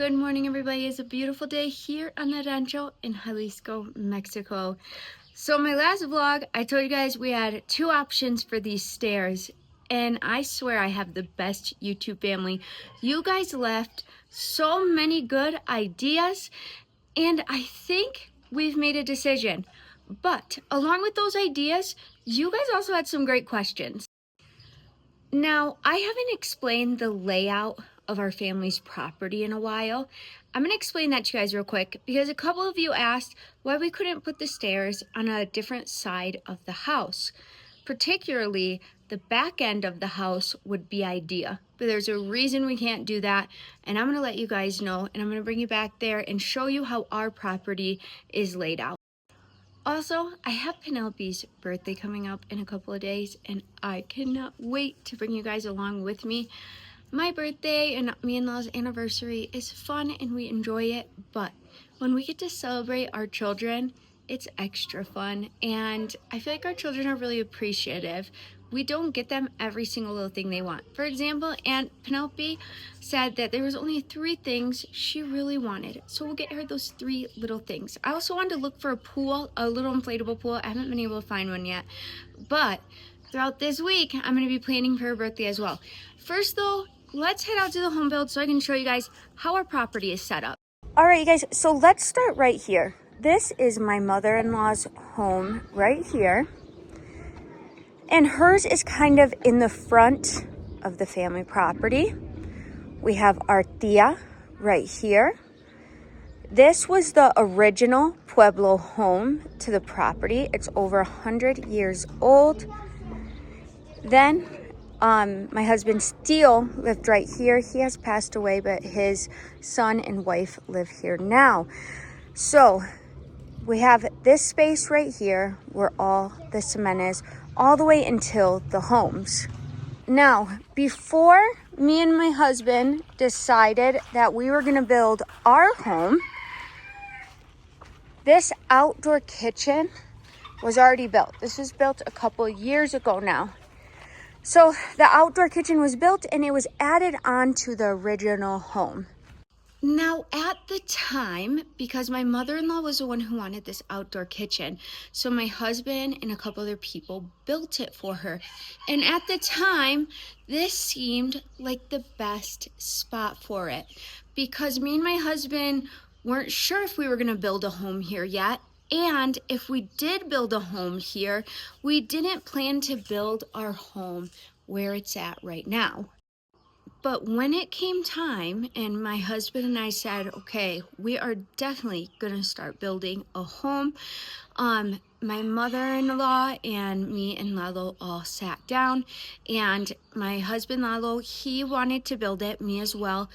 Good morning, everybody. It's a beautiful day here on the rancho in Jalisco, Mexico. So my last vlog, I told you guys we had two options for these stairs, and I swear I have the best YouTube family. You guys left so many good ideas, and I think we've made a decision. But along with those ideas, you guys also had some great questions. Now, I haven't explained the layout of our family's property in a while. I'm going to explain that to you guys real quick because a couple of you asked why we couldn't put the stairs on a different side of the house. Particularly, the back end of the house would be ideal, but there's a reason we can't do that, and I'm going to let you guys know, and I'm going to bring you back there and show you how our property is laid out. Also, I have Penelope's birthday coming up in a couple of days, and I cannot wait to bring you guys along with me. My birthday and me and Law's anniversary is fun and we enjoy it, but when we get to celebrate our children, it's extra fun, and I feel like our children are really appreciative. We don't get them every single little thing they want. For example, Aunt Penelope said that there was only 3 things she really wanted, so we'll get her those 3 little things. I also wanted to look for a pool, a little inflatable pool. I haven't been able to find one yet, but throughout this week, I'm going to be planning for her birthday as well. First though, let's head out to the home build so I can show you guys how our property is set up. All right, you guys, so let's start right here. This is my mother-in-law's home right here. And hers is kind of in the front of the family property. We have our tia right here. This was the original Pueblo home to the property. It's over 100 years old. Then my husband Steele lived right here. He has passed away, but his son and wife live here now. So we have this space right here where all the cement is, all the way until the homes. Now, before me and my husband decided that we were gonna build our home, this outdoor kitchen was already built. This was built a couple years ago now. So the outdoor kitchen was built and it was added on to the original home. Now at the time, because my mother-in-law was the one who wanted this outdoor kitchen, so my husband and a couple other people built it for her. And at the time, this seemed like the best spot for it because me and my husband weren't sure if we were gonna build a home here yet. And if we did build a home here, we didn't plan to build our home where it's at right now. But when it came time and my husband and I said, okay, we are definitely gonna start building a home, my mother-in-law and me and Lalo all sat down, and my husband Lalo, he wanted to build it, me as well,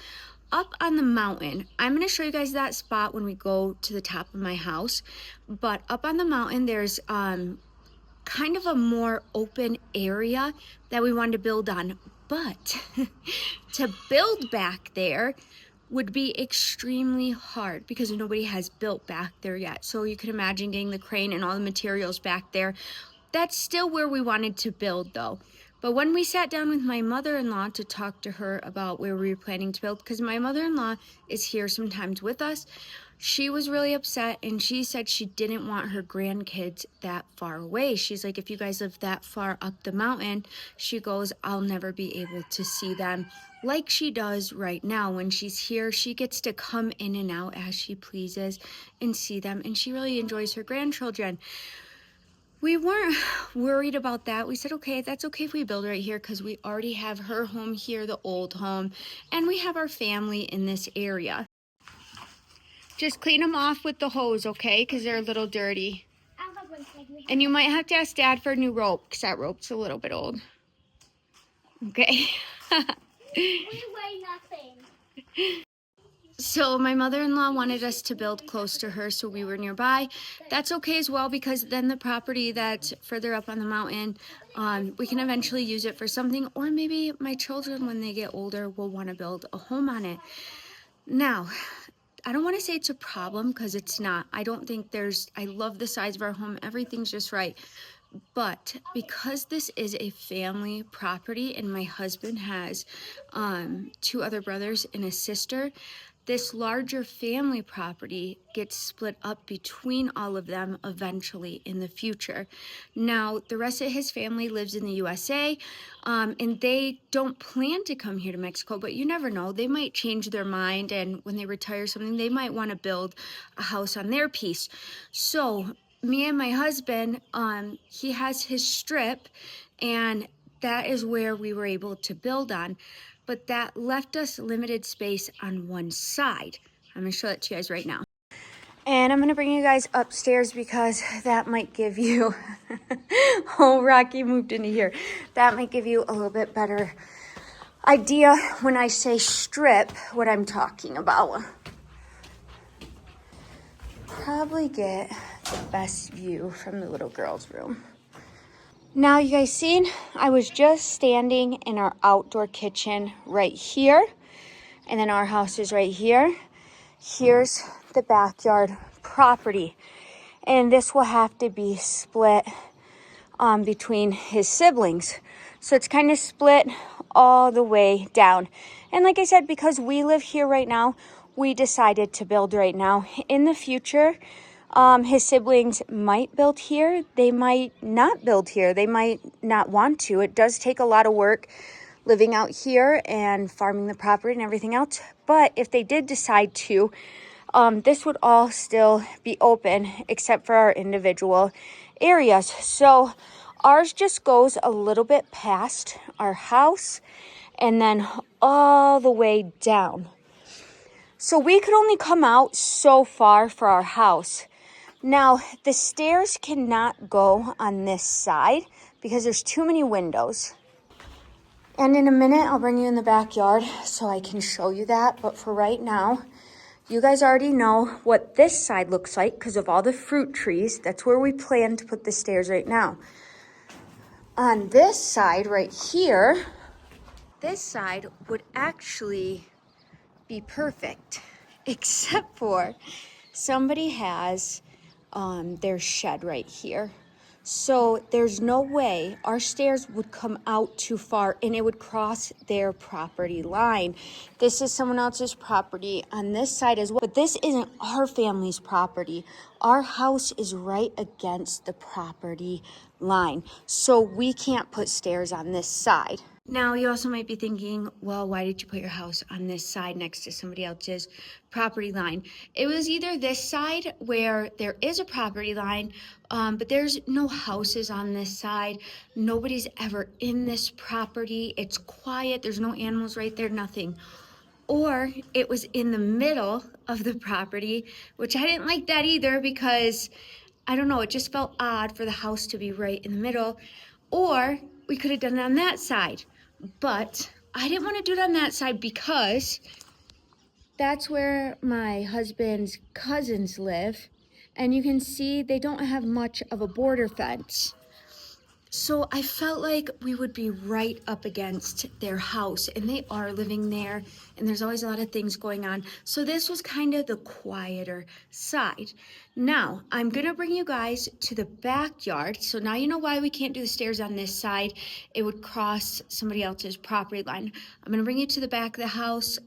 up on the mountain. I'm going to show you guys that spot when we go to the top of my house, but up on the mountain there's kind of a more open area that we wanted to build on, but to build back there would be extremely hard because nobody has built back there yet. So you can imagine getting the crane and all the materials back there. That's still where we wanted to build though. But when we sat down with my mother-in-law to talk to her about where we were planning to build, because my mother-in-law is here sometimes with us, she was really upset and she said she didn't want her grandkids that far away. She's like, if you guys live that far up the mountain, she goes, I'll never be able to see them like she does right now. When she's here, she gets to come in and out as she pleases and see them, and she really enjoys her grandchildren. We weren't worried about that. We said, okay, that's okay if we build right here because we already have her home here, the old home, and we have our family in this area. Just clean them off with the hose, okay? Because they're a little dirty. And you might have to ask Dad for a new rope because that rope's a little bit old. Okay. We weigh nothing. So my mother-in-law wanted us to build close to her so we were nearby. That's okay as well because then the property that's further up on the mountain, we can eventually use it for something, or maybe my children when they get older will want to build a home on it. Now, I don't want to say it's a problem because it's not. I don't think I love the size of our home. Everything's just right. But because this is a family property and my husband has 2 other brothers and a sister, this larger family property gets split up between all of them eventually in the future. Now, the rest of his family lives in the USA, and they don't plan to come here to Mexico, but you never know. They might change their mind, and when they retire something, they might want to build a house on their piece. So me and my husband, he has his strip, and that is where we were able to build on. But that left us limited space on one side. I'm gonna show that to you guys right now. And I'm gonna bring you guys upstairs because that might give you, oh, Rocky moved into here. That might give you a little bit better idea when I say strip, what I'm talking about. Probably get the best view from the little girl's room. Now, you guys seen, I was just standing in our outdoor kitchen right here, and then our house is right here. Here's the backyard property, and this will have to be split between his siblings. So it's kind of split all the way down. And like I said, because we live here right now, we decided to build right now. In the future, his siblings might build here. They might not build here. They might not want to. It does take a lot of work living out here and farming the property and everything else. But if they did decide to, this would all still be open except for our individual areas. So ours just goes a little bit past our house and then all the way down. So we could only come out so far for our house. Now, the stairs cannot go on this side because there's too many windows. And in a minute, I'll bring you in the backyard so I can show you that. But for right now, you guys already know what this side looks like because of all the fruit trees. That's where we plan to put the stairs right now. On this side right here, this side would actually be perfect, except for somebody has their shed right here. So there's no way our stairs would come out too far and it would cross their property line. This is someone else's property on this side as well, but this isn't our family's property. Our house is right against the property line, so we can't put stairs on this side. Now, you also might be thinking, well, why did you put your house on this side next to somebody else's property line? It was either this side where there is a property line, but there's no houses on this side. Nobody's ever in this property. It's quiet. There's no animals right there, nothing. Or it was in the middle of the property, which I didn't like that either because, I don't know, it just felt odd for the house to be right in the middle. Or we could have done it on that side. But I didn't want to do it on that side because that's where my husband's cousins live. And you can see they don't have much of a border fence. So I felt like we would be right up against their house, and they are living there, and there's always a lot of things going on. So this was kind of the quieter side. Now, I'm gonna bring you guys to the backyard. So now you know why we can't do the stairs on this side. It would cross somebody else's property line. I'm gonna bring you to the back of the house,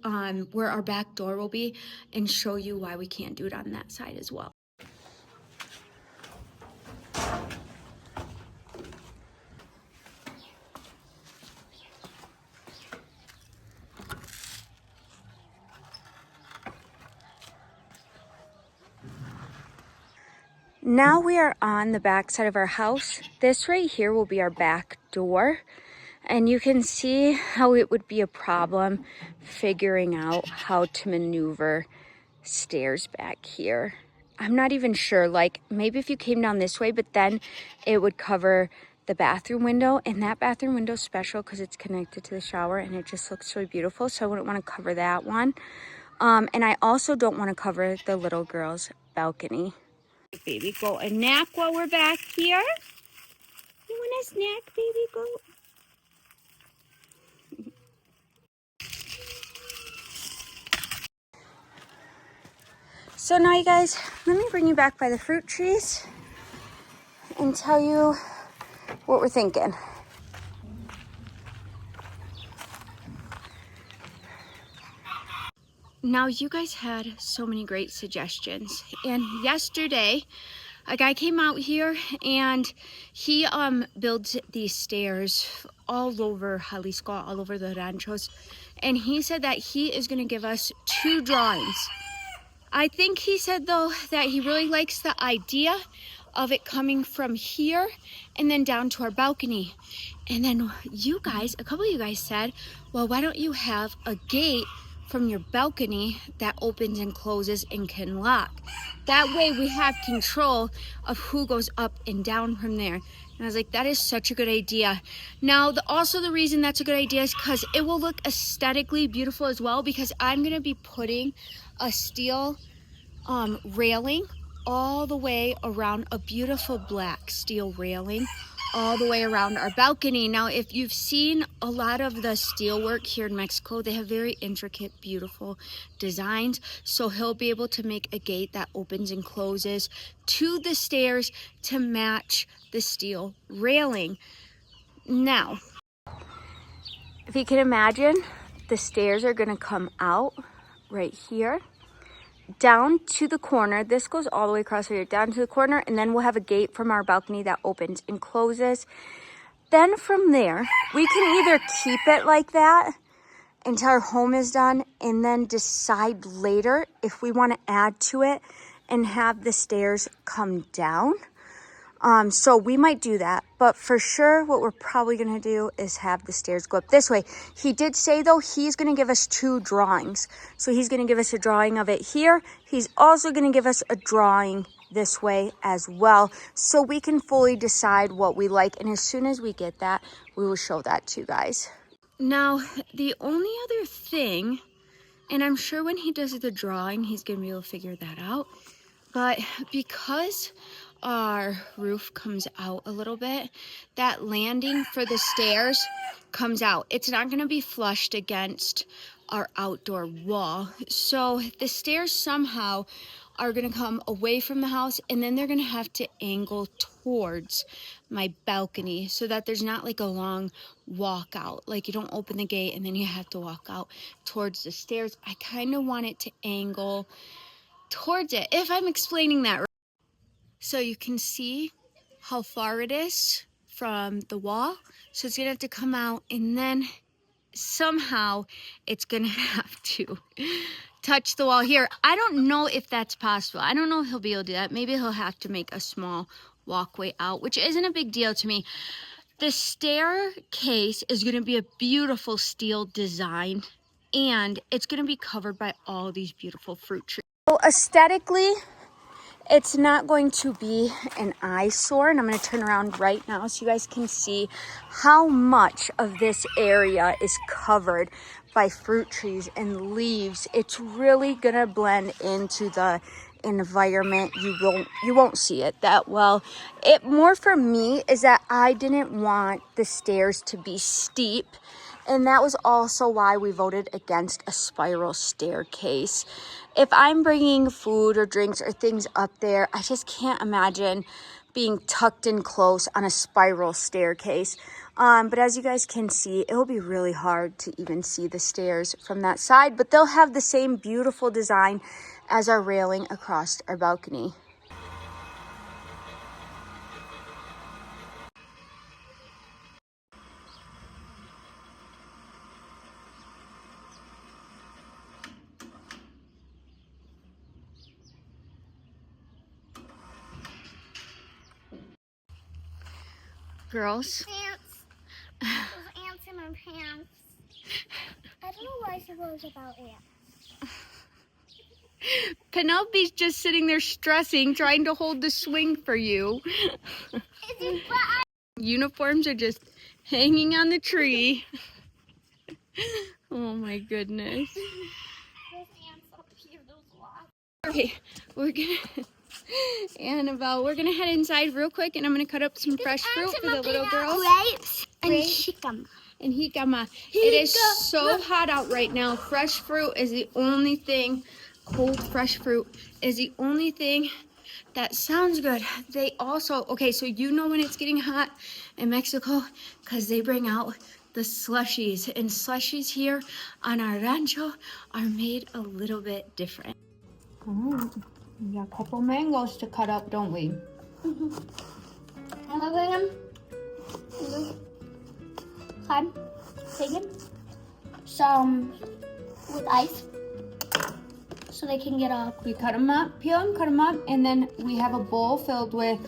where our back door will be, and show you why we can't do it on that side as well. Now we are on the back side of our house. This right here will be our back door. And you can see how it would be a problem figuring out how to maneuver stairs back here. I'm not even sure, like maybe if you came down this way, but then it would cover the bathroom window, and that bathroom window is special because it's connected to the shower and it just looks really beautiful. So I wouldn't want to cover that one. And I also don't want to cover the little girl's balcony. Baby goat, a nap while we're back here. You want a snack, baby goat? So now you guys, let me bring you back by the fruit trees and tell you what we're thinking. Now you guys had so many great suggestions, and yesterday a guy came out here and he builds these stairs all over Jalisco, all over the ranchos, and he said that he is going to give us 2 drawings. I think he said though that he really likes the idea of it coming from here and then down to our balcony. And then you guys, a couple of you guys said, well, why don't you have a gate from your balcony that opens and closes and can lock? That way we have control of who goes up and down from there. And I was like, that is such a good idea. Now, also the reason that's a good idea is because it will look aesthetically beautiful as well, because I'm gonna be putting a steel railing all the way around, a beautiful black steel railing all the way around our balcony. Now, if you've seen a lot of the steel work here in Mexico, they have very intricate, beautiful designs. So he'll be able to make a gate that opens and closes to the stairs to match the steel railing. Now, if you can imagine, the stairs are gonna come out right here, down to the corner. This goes all the way across here, down to the corner, and then we'll have a gate from our balcony that opens and closes. Then from there, we can either keep it like that until our home is done and then decide later if we want to add to it and have the stairs come down. So we might do that, but for sure what we're probably going to do is have the stairs go up this way. He did say though he's going to give us 2 drawings. So he's going to give us a drawing of it here. He's also going to give us a drawing this way as well, so we can fully decide what we like. And as soon as we get that, we will show that to you guys. Now, the only other thing, and I'm sure when he does the drawing, he's going to be able to figure that out, but because our roof comes out a little bit, that landing for the stairs comes out. It's not going to be flushed against our outdoor wall. So the stairs somehow are going to come away from the house, and then they're going to have to angle towards my balcony so that there's not like a long walk out. Like you don't open the gate and then you have to walk out towards the stairs. I kind of want it to angle towards it, if I'm explaining that right. So you can see how far it is from the wall. So it's gonna have to come out, and then somehow it's gonna have to touch the wall here. I don't know if that's possible. I don't know if he'll be able to do that. Maybe he'll have to make a small walkway out, which isn't a big deal to me. The staircase is gonna be a beautiful steel design, and it's gonna be covered by all these beautiful fruit trees. So aesthetically, it's not going to be an eyesore, and I'm going to turn around right now so you guys can see how much of this area is covered by fruit trees and leaves. It's really going to blend into the environment. You won't see it that well. It more for me is that I didn't want the stairs to be steep, and that was also why we voted against a spiral staircase. If I'm bringing food or drinks or things up there, I just can't imagine being tucked in close on a spiral staircase. But as you guys can see, it will be really hard to even see the stairs from that side, but they'll have the same beautiful design as our railing across our balcony. Girls? Ants. There's ants in my pants. I don't know what I suppose about ants. Penelope's just sitting there stressing, trying to hold the swing for you. Uniforms are just hanging on the tree. Oh my goodness. There's ants up here. There's lots. Okay, Annabelle, we're gonna head inside real quick, and I'm gonna cut up some fresh fruit for the little girls. Grapes and jicama. And jicama. It is so hot out right now. Fresh fruit is the only thing, cold fresh fruit is the only thing that sounds good. They also, okay, so you know when it's getting hot in Mexico because they bring out the slushies. And slushies here on our rancho are made a little bit different. Oh, we got a couple mangoes to cut up, don't we? And we're going to taking some with ice so they can get up. We cut them up, peel them, cut them up, and then we have a bowl filled with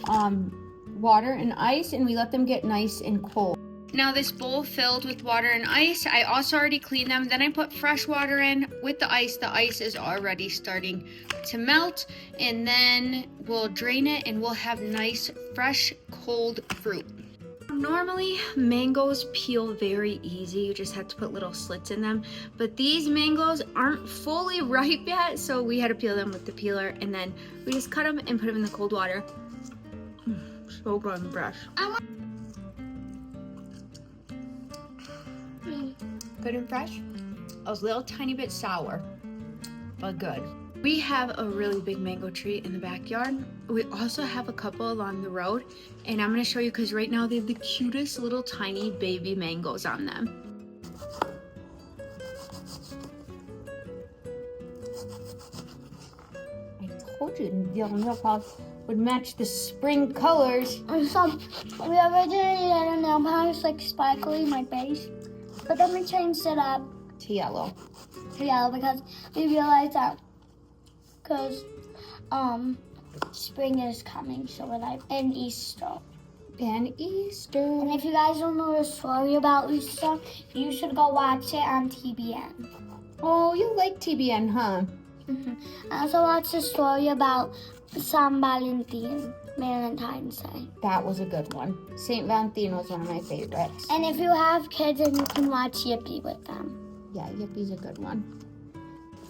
water and ice, and we let them get nice and cold. Now this bowl filled with water and ice, I also already cleaned them. Then I put fresh water in with the ice. The ice is already starting to melt, and then we'll drain it and we'll have nice, fresh, cold fruit. Normally, mangoes peel very easy. You just have to put little slits in them. But these mangoes aren't fully ripe yet, so we had to peel them with the peeler, and then we just cut them and put them in the cold water. So good and fresh. Good and fresh. A little tiny bit sour, but good. We have a really big mango tree in the backyard. We also have a couple along the road, and I'm gonna show you because right now they have the cutest little tiny baby mangoes on them. I told you the milk house would match the spring colors. And so we originally had a nail polish like sparkly, my base, but then we changed it up To yellow. to yellow because we realized that because spring is coming, so we're like, and Easter. And Easter. And if you guys don't know the story about Easter, you should go watch it on TBN. Oh, you like TBN, huh? I also watched a story about Valentine's Day. That was a good one. St. Valentine was one of my favorites. And if you have kids, then you can watch Yippee with them. Yeah, Yippie's a good one.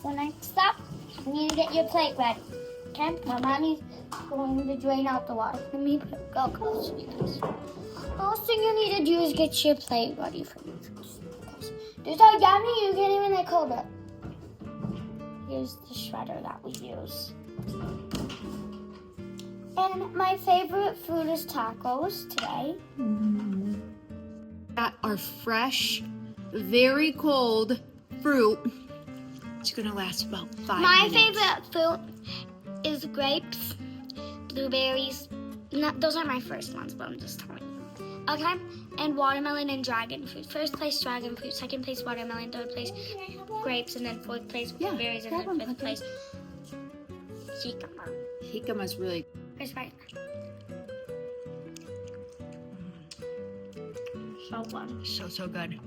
So next up, you need to get your plate ready. Okay? My mommy's going to drain out the water. Let me go close to you guys. First thing you need to do is get your plate ready for me. They're so yummy, you can't even hold it. Here's the shredder that we use. And my favorite food is tacos today. Got our fresh, very cold fruit. It's gonna last about 5 My minutes. favorite fruit is grapes, blueberries. No, those are my first ones, but I'm just telling you. Okay? And watermelon and dragon fruit. First place, dragon fruit. Second place, watermelon. Third place, grapes. And then fourth place, blueberries. And then fifth place, jicama. Jicama's really It's right. So good. so good.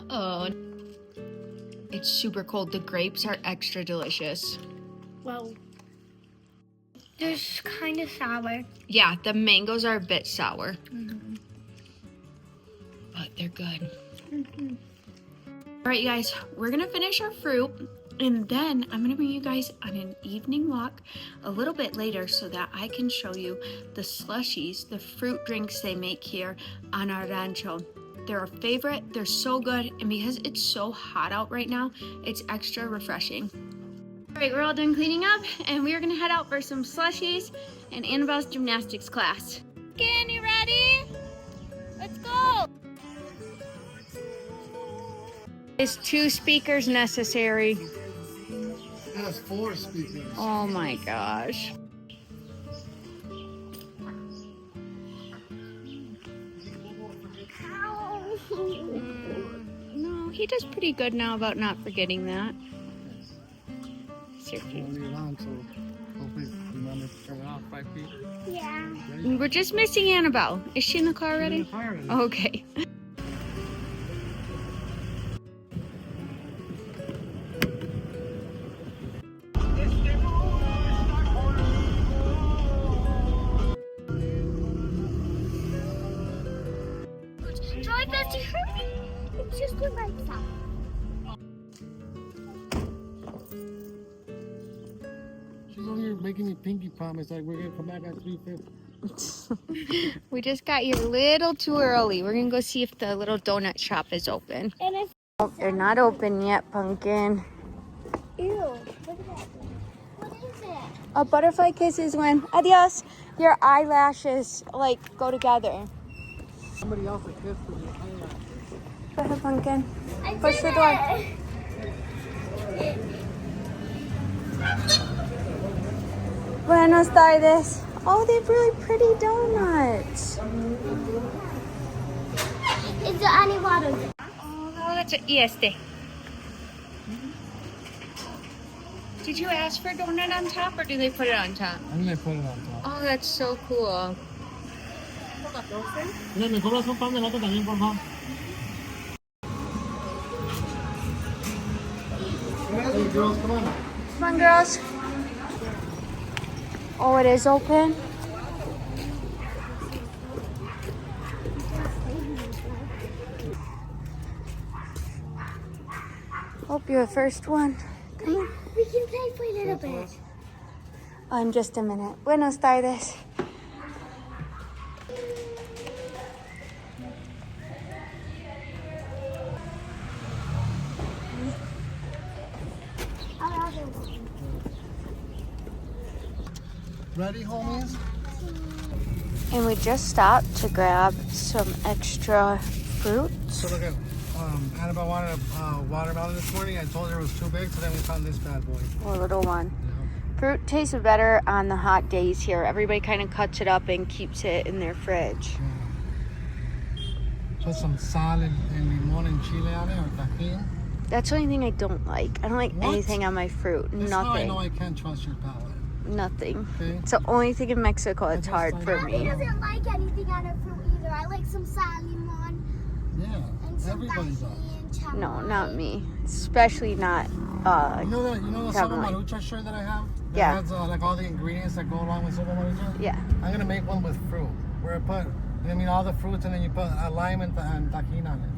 Oh, it's super cold. The grapes are extra delicious. Well, they're kind of sour. Yeah, the mangoes are a bit sour. But they're good. All right, you guys, we're gonna finish our fruit, and then I'm gonna bring you guys on an evening walk a little bit later so that I can show you the slushies, the fruit drinks they make here on our rancho. They're our favorite, they're so good, and because it's so hot out right now, it's extra refreshing. All right, we're all done cleaning up, and we are gonna head out for some slushies and Annabelle's gymnastics class. Again, you ready? Let's go! Is 2 speakers necessary? It has 4 speakers. Oh my gosh. No, he does pretty good now about not forgetting that. Only around, so hopefully remember to turn it off 5 feet. Yeah. We're just missing Annabelle. Is she in the car already? Fire. Okay. Joy, Bessie, hurry! It's just the right side. She's over here making me pinky promise like we're gonna come back at 3:50. We just got here a little too early. We're gonna go see if the little donut shop is open. And if Oh, they're not open yet, Pumpkin. ew, look at that. What is it? A butterfly kiss is when, adios, your eyelashes like go together. Somebody else a kiss for me. Go ahead, Pumpkin. I Push did the door. it. Buenos tardes. Oh, they have really pretty donuts. Is there any water? Oh, that's a este. Did you ask for a donut on top, or do they put it on top? I'm gonna put it on top. Oh, that's so cool. Mira, me cobras un pan de lata también, por favor. Hey, girls, come on. Come on, girls. Oh, it is open. Hope you're the first one. Come on. We can play for a little bit. Oh, in just a minute. Buenos tardes. Ready, homies? And we just stopped to grab some extra fruit. So look at, Annabelle wanted a watermelon this morning. I told her it was too big, so then we found this bad boy. A little one. Yeah. Fruit tastes better on the hot days here. Everybody kind of cuts it up and keeps it in their fridge. Put some sal and limon and chile on it, or tajin. That's the only thing I don't like. I don't like What? anything on my fruit. That's how I Nothing. know I can't trust your palate. Nothing. Okay? It's the only thing in Mexico that's just hard like- for Mommy me. doesn't like anything on her fruit either. I like some salimon Yeah, and some everybody does. tahini and No, not me. Especially not. You know the sopa Tamale. marucha shirt that I have? That Yeah. has like all the ingredients that go along with sopa marucha? Yeah. I'm gonna make one with fruit. Where I put, all the fruits, and then you put a lime and tajin on it.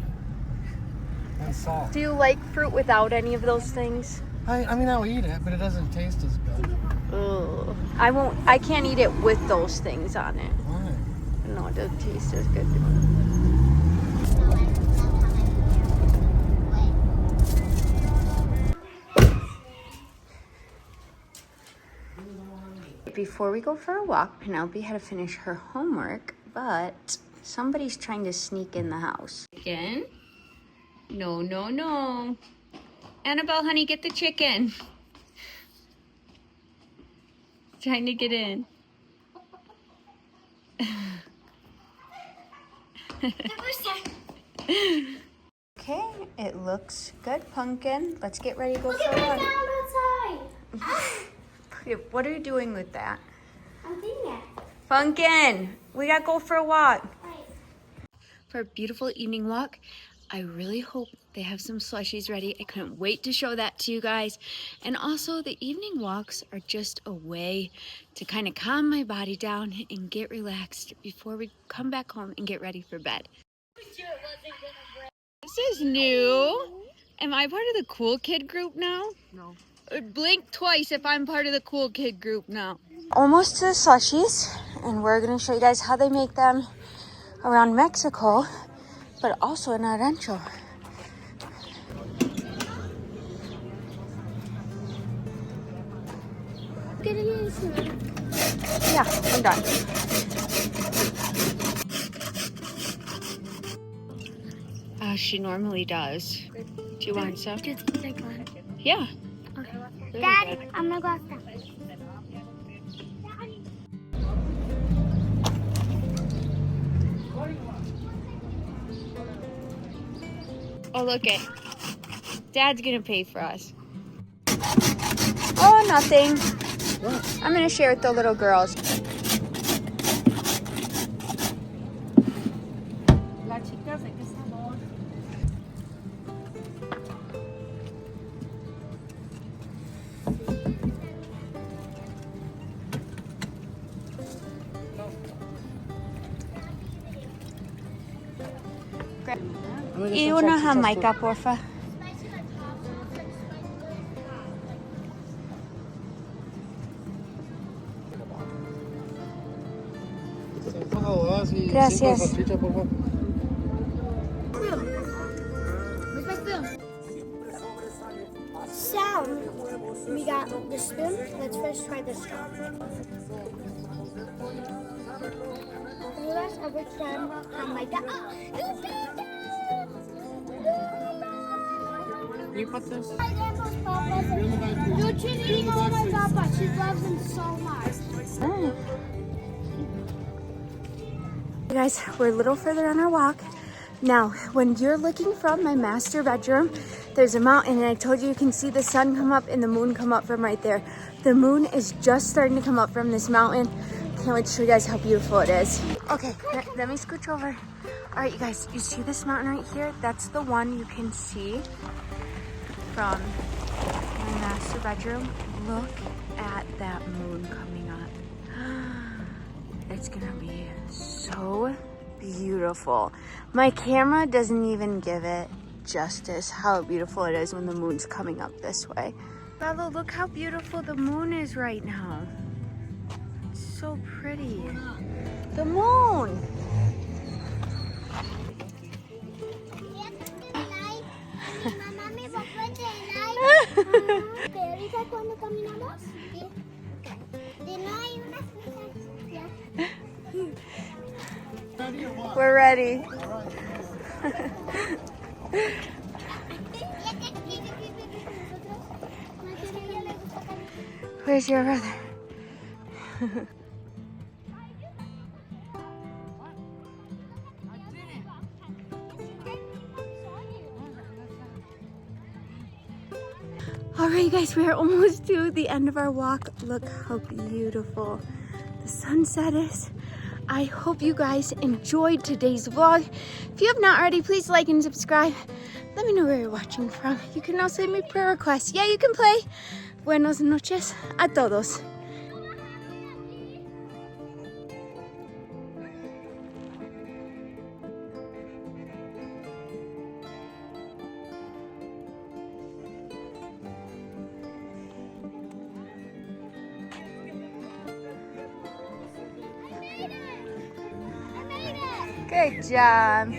And salt. Do you like fruit without any of those things? I'll eat it, but it doesn't taste as good. Ugh. I won't. I can't eat it with those things on it. Why? No, it doesn't taste as good. Before we go for a walk, Penelope had to finish her homework, but somebody's trying to sneak in the house. Chicken? No, no, no. Annabelle, honey, get the chicken. Trying to get in. Okay, it looks good, Pumpkin. Let's get ready to go Look for at a my walk. sound outside. What are you doing with that? I'm thinking it. Pumpkin, we gotta go for a walk. Right. For a beautiful evening walk, I really hope they have some slushies ready. I couldn't wait to show that to you guys. And also, the evening walks are just a way to kind of calm my body down and get relaxed before we come back home and get ready for bed. This is new. Am I part of the cool kid group now? No. Blink twice if I'm part of the cool kid group now. Almost to the slushies, and we're gonna show you guys how they make them around Mexico, but also in our rancho. Yeah, I'm done. She normally does. Do you want some? Yeah. Okay. Dad, I'm gonna go outside. Oh, look it. Dad's gonna pay for us. Oh, nothing. What? I'm gonna share with the little girls. Y una jamaica, porfa. Gracias. Sound. We got the spoon. Let's first try the straw. Have you guys ever done like that? Can you put this? My grandpa's papa. Luci's eating all my papa. She loves him so much. You guys, we're a little further on our walk. Now, when you're looking from my master bedroom, there's a mountain, and I told you can see the sun come up and the moon come up from right there. The moon is just starting to come up from this mountain. Can't wait to show you guys how beautiful it is. Okay, let me scooch over. All right, you guys, you see this mountain right here? That's the one you can see from my master bedroom. Look at that moon coming up. It's gonna be so beautiful. My camera doesn't even give it justice how beautiful it is when the moon's coming up this way. Bella, look how beautiful the moon is right now. It's so pretty. The moon! Ahorita cuando caminamos, de no hay unas We're ready. Where's your brother? All right, you guys, we are almost to the end of our walk. Look how beautiful the sunset is. I hope you guys enjoyed today's vlog. If you have not already, please like and subscribe. Let me know where you're watching from. You can also leave me prayer requests. Yeah, you can play. Buenas noches a todos. Good job.